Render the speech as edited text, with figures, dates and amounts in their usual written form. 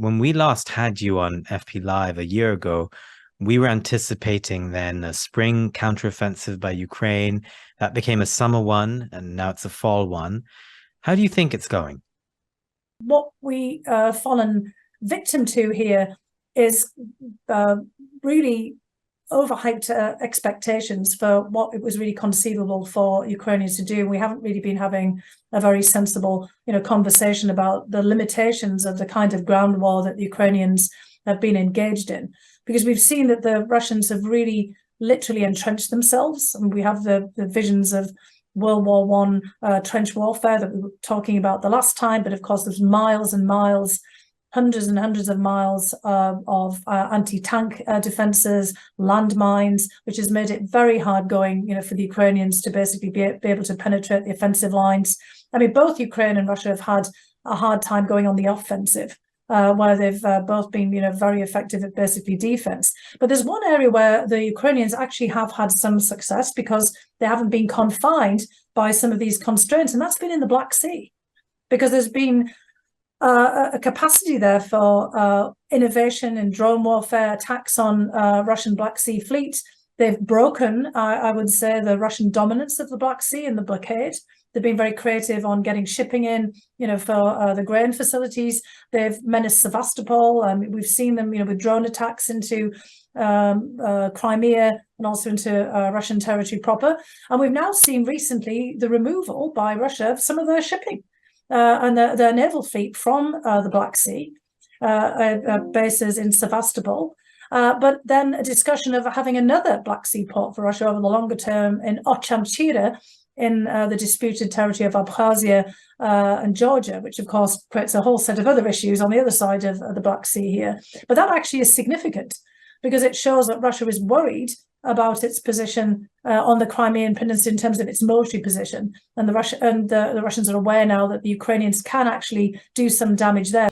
when we last had you on FP Live a year ago, we were anticipating then a spring counteroffensive by Ukraine. That became a summer one, and now it's a fall one. How do you think it's going? What we fallen victim to here is really overhyped expectations for what it was really conceivable for Ukrainians to do. We haven't really been having a very sensible, conversation about the limitations of the kind of ground war that the Ukrainians have been engaged in, because we've seen that the Russians have really literally entrenched themselves, and we have the visions of World War One trench warfare that we were talking about the last time. But of course, there's miles and miles, hundreds and hundreds of miles of anti-tank defenses, landmines, which has made it very hard going, for the Ukrainians to basically be able to penetrate the offensive lines. I mean, both Ukraine and Russia have had a hard time going on the offensive, where they've both been, very effective at basically defense. But there's one area where the Ukrainians actually have had some success because they haven't been confined by some of these constraints, and that's been in the Black Sea, because there's been a capacity there for innovation in drone warfare, attacks on Russian Black Sea fleet. They've broken, I would say, the Russian dominance of the Black Sea and the blockade. They've been very creative on getting shipping in, for the grain facilities. They've menaced Sevastopol. We've seen them, with drone attacks into Crimea and also into Russian territory proper. And we've now seen recently the removal by Russia of some of their shipping and their naval fleet from the Black Sea, bases in Sevastopol. But then a discussion of having another Black Sea port for Russia over the longer term in Ochamchira, in the disputed territory of Abkhazia and Georgia, which of course creates a whole set of other issues on the other side of the Black Sea here. But that actually is significant because it shows that Russia is worried about its position on the Crimean Peninsula in terms of its military position. And the Russians are aware now that the Ukrainians can actually do some damage there.